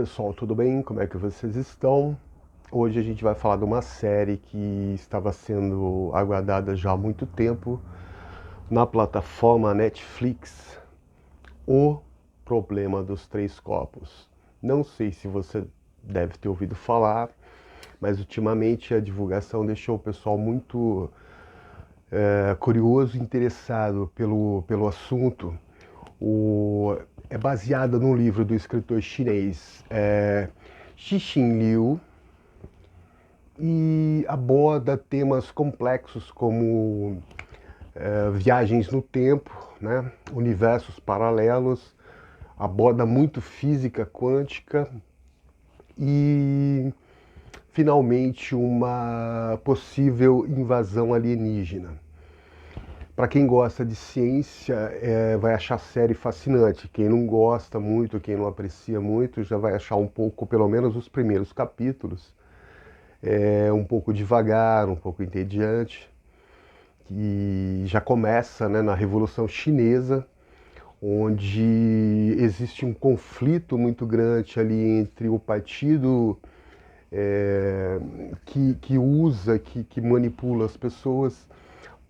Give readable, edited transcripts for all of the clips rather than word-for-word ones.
pessoal, tudo bem? Como é que vocês estão? Hoje a gente vai falar de uma série que estava sendo aguardada já há muito tempo na plataforma Netflix, O Problema dos Três Copos. Não sei se você deve ter ouvido falar, mas ultimamente a divulgação deixou o pessoal muito curioso e interessado pelo assunto. É baseada num livro do escritor chinês Cixin Liu e aborda temas complexos como viagens no tempo, né, universos paralelos, aborda muito física quântica e finalmente uma possível invasão alienígena. Para quem gosta de ciência, vai achar a série fascinante. Quem não gosta muito, quem não aprecia muito, já vai achar um pouco, pelo menos os primeiros capítulos, um pouco devagar, um pouco entediante. E já começa, né, na Revolução Chinesa, onde existe um conflito muito grande ali entre o partido que usa, que manipula as pessoas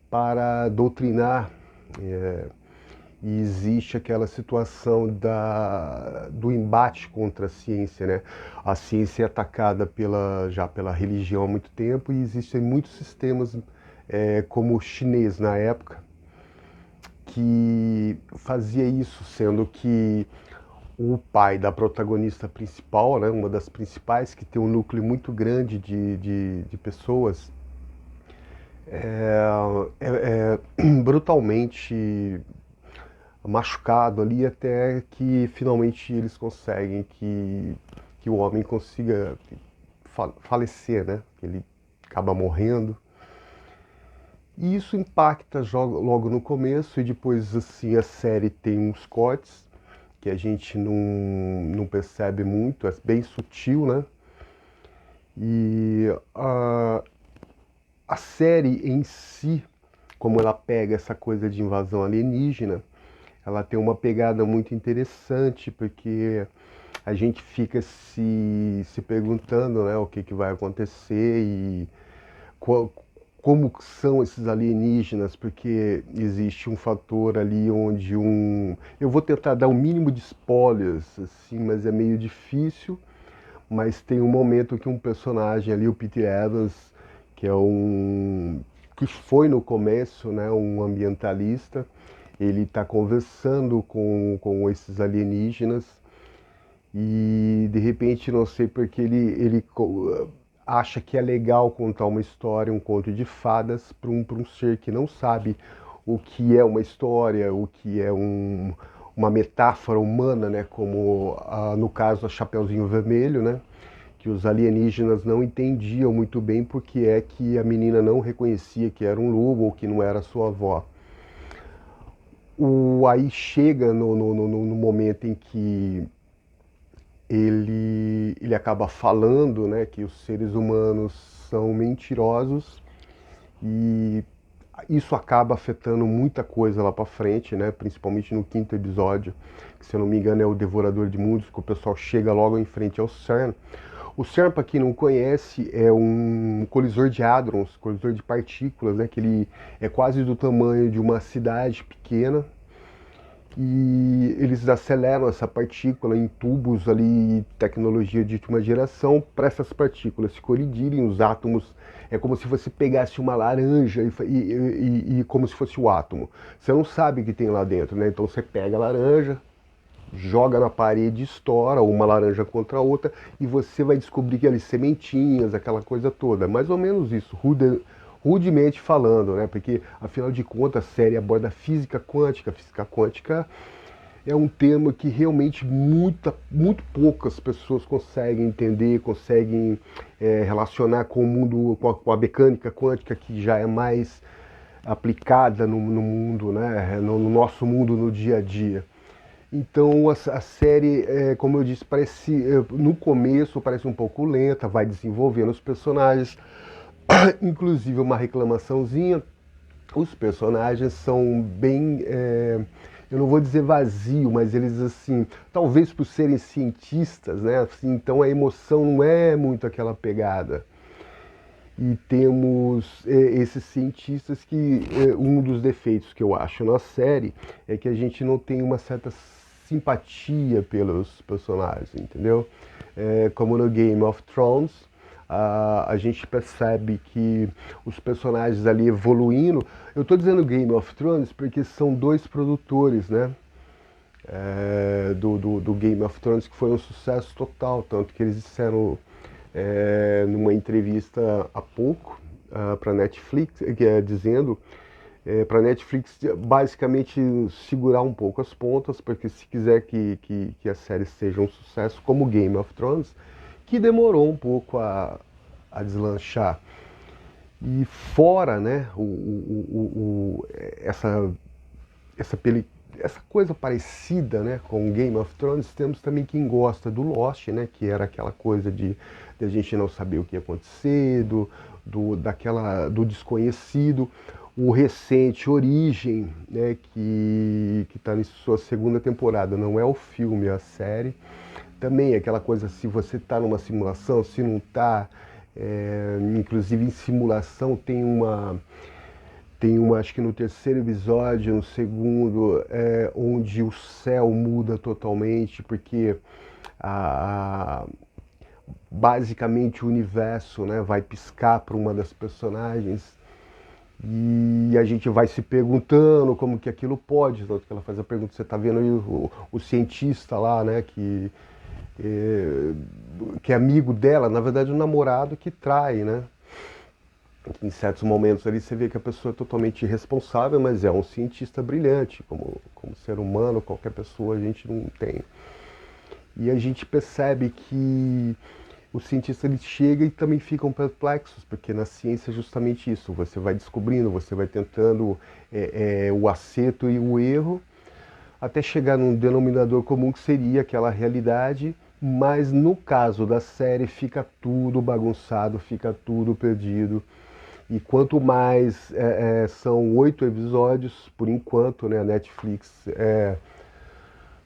para doutrinar, e existe aquela situação do embate contra a ciência, né? A ciência é atacada já pela religião há muito tempo e existem muitos sistemas, como o chinês na época, que fazia isso, sendo que o pai da protagonista principal, né, uma das principais, que tem um núcleo muito grande de pessoas, brutalmente machucado ali até que finalmente eles conseguem que o homem consiga falecer, né? Que ele acaba morrendo. E isso impacta logo no começo e depois assim a série tem uns cortes que a gente não percebe muito, é bem sutil, né? E a série em si, como ela pega essa coisa de invasão alienígena, ela tem uma pegada muito interessante, porque a gente fica se perguntando, né, o que vai acontecer e qual, como são esses alienígenas, porque existe um fator ali onde Eu vou tentar dar o mínimo de spoilers, assim, mas é meio difícil, mas tem um momento que um personagem ali, o Peter Evans, que é que foi no começo, né, um ambientalista, ele está conversando com esses alienígenas e de repente, não sei porque ele acha que é legal contar uma história, um conto de fadas para um ser que não sabe o que é uma história, o que é uma metáfora humana, né? Como no caso a Chapeuzinho Vermelho, né? Que os alienígenas não entendiam muito bem porque é que a menina não reconhecia que era um lobo ou que não era sua avó. Aí chega no momento em que ele acaba falando, né, que os seres humanos são mentirosos e isso acaba afetando muita coisa lá pra frente, né, principalmente no quinto episódio, que se eu não me engano é o Devorador de Mundos, que o pessoal chega logo em frente ao CERN. O CERN, para quem não conhece, é um colisor de hadrons, colisor de partículas, né, que ele é quase do tamanho de uma cidade pequena, e eles aceleram essa partícula em tubos ali, tecnologia de última geração, para essas partículas se colidirem, os átomos, é como se você pegasse uma laranja e como se fosse o átomo. Você não sabe o que tem lá dentro, né? Então você pega a laranja, joga na parede, estoura uma laranja contra a outra e você vai descobrir que ali sementinhas, aquela coisa toda. Mais ou menos isso, rudemente falando, né? Porque afinal de contas a série aborda física quântica. Física quântica é um tema que realmente muito poucas pessoas conseguem entender, conseguem relacionar com o mundo, com a mecânica quântica, que já é mais aplicada no mundo, né? No nosso mundo, no dia a dia. Então a série, como eu disse, no começo parece um pouco lenta, vai desenvolvendo os personagens, inclusive uma reclamaçãozinha, os personagens são bem eu não vou dizer vazio, mas eles assim, talvez por serem cientistas, né? Assim, então a emoção não é muito aquela pegada. E temos esses cientistas que um dos defeitos que eu acho na série é que a gente não tem uma certa simpatia pelos personagens, entendeu? Como no Game of Thrones, a gente percebe que os personagens ali evoluindo. Eu estou dizendo Game of Thrones porque são dois produtores, né? Do Game of Thrones, que foi um sucesso total, tanto que eles disseram numa entrevista há pouco para a Netflix, dizendo para a Netflix basicamente segurar um pouco as pontas, porque se quiser que a série seja um sucesso como Game of Thrones, que demorou um pouco a deslanchar. E fora, né, essa coisa parecida, né, com Game of Thrones, temos também quem gosta do Lost, né, que era aquela coisa de a gente não saber o que ia acontecer, do desconhecido. O recente Origem, né, que está em sua segunda temporada, não é o filme, é a série. Também aquela coisa, se você está numa simulação, se não está. Inclusive em simulação tem uma, acho que no terceiro episódio, no segundo, onde o céu muda totalmente, porque a, basicamente o universo, né, vai piscar para uma das personagens e a gente vai se perguntando como que aquilo pode, tanto que ela faz a pergunta, você está vendo aí o cientista lá, né, que é amigo dela, na verdade o namorado que trai, né? Em certos momentos ali você vê que a pessoa é totalmente irresponsável, mas é um cientista brilhante, como ser humano, qualquer pessoa a gente não tem. E a gente percebe que o cientista ele chega e também ficam perplexos, porque na ciência é justamente isso, você vai descobrindo, você vai tentando o acerto e o erro, até chegar num denominador comum que seria aquela realidade, mas no caso da série fica tudo bagunçado, fica tudo perdido. E quanto mais são 8 episódios, por enquanto, né, a Netflix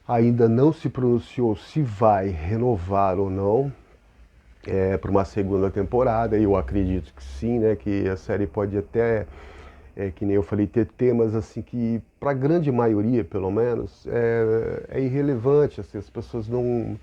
ainda não se pronunciou se vai renovar ou não para uma segunda temporada. Eu acredito que sim, né, que a série pode até, que nem eu falei, ter temas assim que, para a grande maioria, pelo menos, é irrelevante. Assim, as pessoas não,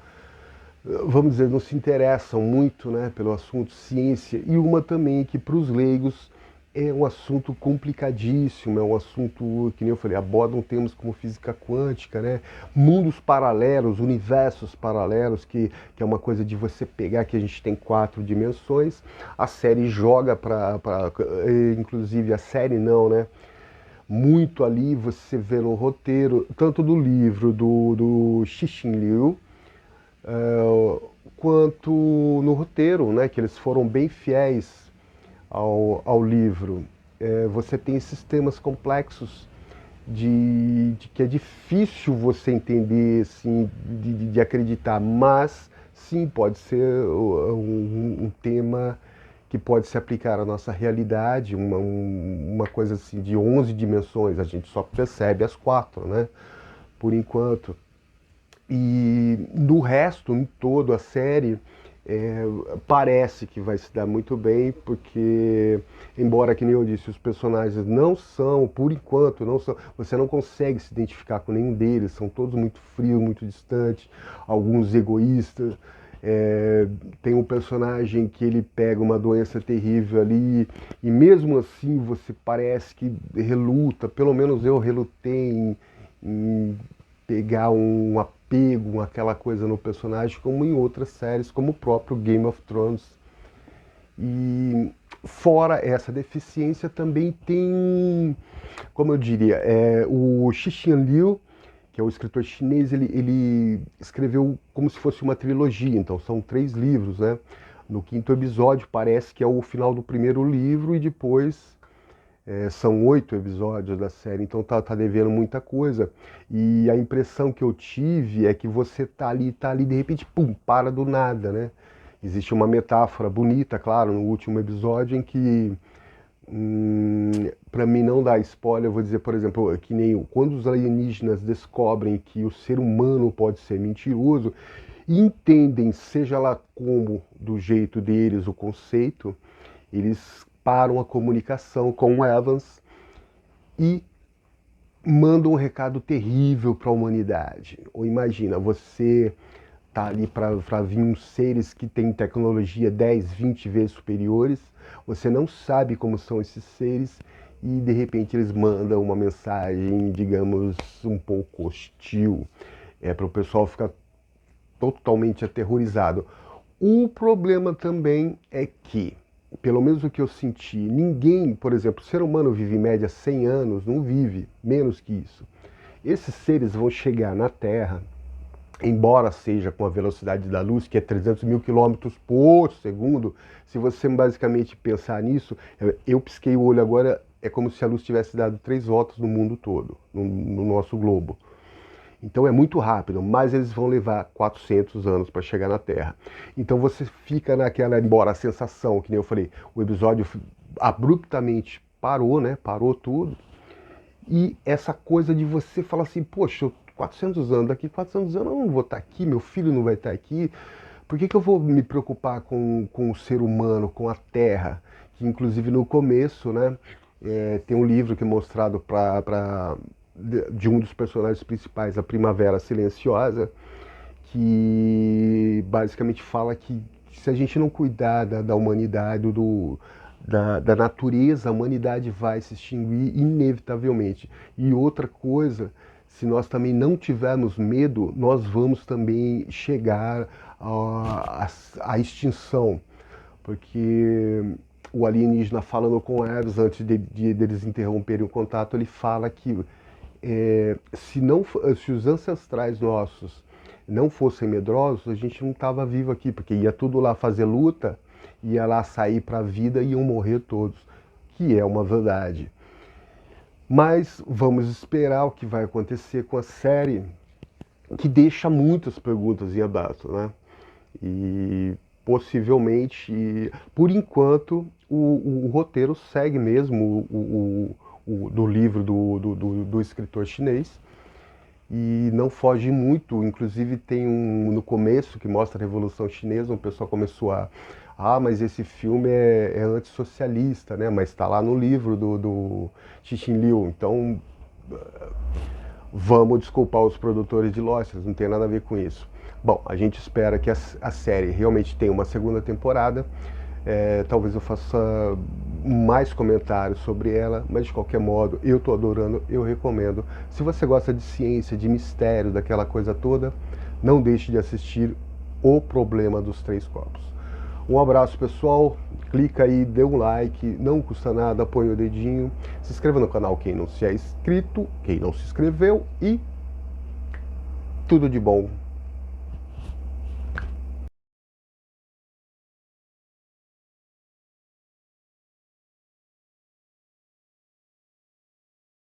vamos dizer, não se interessam muito, né, pelo assunto ciência, e uma também que para os leigos é um assunto complicadíssimo, é um assunto, que nem eu falei, abordam temas como física quântica, né, mundos paralelos, universos paralelos, que é uma coisa de você pegar que a gente tem 4 dimensões, a série joga inclusive a série não, né, muito ali você vê no roteiro, tanto do livro do Cixin Liu, quanto no roteiro, né, que eles foram bem fiéis ao livro. Você tem esses temas complexos de que é difícil você entender, assim, de acreditar, mas sim, pode ser um tema que pode se aplicar à nossa realidade, uma coisa assim de 11 dimensões, a gente só percebe as 4, né, por enquanto. E no resto, em todo a série, parece que vai se dar muito bem, porque, embora, que nem eu disse, os personagens não são, por enquanto, não são, você não consegue se identificar com nenhum deles, são todos muito frios, muito distantes, alguns egoístas. Tem um personagem que ele pega uma doença terrível ali, e mesmo assim você parece que reluta, pelo menos eu relutei em pegar um apego, aquela coisa no personagem, como em outras séries, como o próprio Game of Thrones. E fora essa deficiência também tem, como eu diria, o Cixin Liu, que é o escritor chinês, ele escreveu como se fosse uma trilogia, então são 3 livros, né? No 5º episódio parece que é o final do primeiro livro e depois são 8 episódios da série, então tá devendo muita coisa. E a impressão que eu tive é que você tá ali, de repente, pum, para do nada, né? Existe uma metáfora bonita, claro, no último episódio, em que Para mim não dar spoiler, eu vou dizer, por exemplo, que nem quando os alienígenas descobrem que o ser humano pode ser mentiroso e entendem, seja lá como, do jeito deles, o conceito, eles param a comunicação com o Evans e mandam um recado terrível para a humanidade. Ou imagina, você tá ali para vir uns seres que têm tecnologia 10, 20 vezes superiores, você não sabe como são esses seres e de repente eles mandam uma mensagem, digamos, um pouco hostil, para o pessoal ficar totalmente aterrorizado. O problema também é que, pelo menos o que eu senti, ninguém, por exemplo, o ser humano vive em média 100 anos, não vive menos que isso. Esses seres vão chegar na Terra, embora seja com a velocidade da luz, que é 300 mil quilômetros por segundo. Se você basicamente pensar nisso, eu pisquei o olho agora, é como se a luz tivesse dado 3 voltas no mundo todo, no nosso globo. Então é muito rápido, mas eles vão levar 400 anos para chegar na Terra. Então você fica naquela, embora a sensação, que nem eu falei, o episódio abruptamente parou, né? Parou tudo. E essa coisa de você falar assim, poxa, 400 anos, daqui 400 anos eu não vou estar aqui, meu filho não vai estar aqui. Por que eu vou me preocupar com o ser humano, com a Terra? Que inclusive no começo, né, tem um livro que é mostrado de um dos personagens principais, a Primavera Silenciosa, que basicamente fala que se a gente não cuidar da humanidade, da natureza, a humanidade vai se extinguir inevitavelmente. E outra coisa, se nós também não tivermos medo, nós vamos também chegar à extinção. Porque o alienígena falando com Eros, antes deles interromperem o contato, ele fala que se os ancestrais nossos não fossem medrosos, a gente não estava vivo aqui, porque ia tudo lá fazer luta, ia lá sair para a vida e iam morrer todos, que é uma verdade. Mas vamos esperar o que vai acontecer com a série, que deixa muitas perguntas em aberto, né? E possivelmente, por enquanto, o roteiro segue mesmo do livro do escritor chinês e não foge muito. Inclusive tem no começo que mostra a Revolução Chinesa, o pessoal começou mas esse filme é antissocialista, né? Mas está lá no livro do Cixin Liu, então vamos desculpar os produtores de Lost, não tem nada a ver com isso. Bom, a gente espera que a série realmente tenha uma segunda temporada. Talvez eu faça mais comentários sobre ela, mas de qualquer modo, eu tô adorando, eu recomendo. Se você gosta de ciência, de mistério, daquela coisa toda, não deixe de assistir O Problema dos Três Corpos. Um abraço, pessoal. Clica aí, dê um like, não custa nada, põe o dedinho. Se inscreva no canal quem não se é inscrito, quem não se inscreveu e tudo de bom.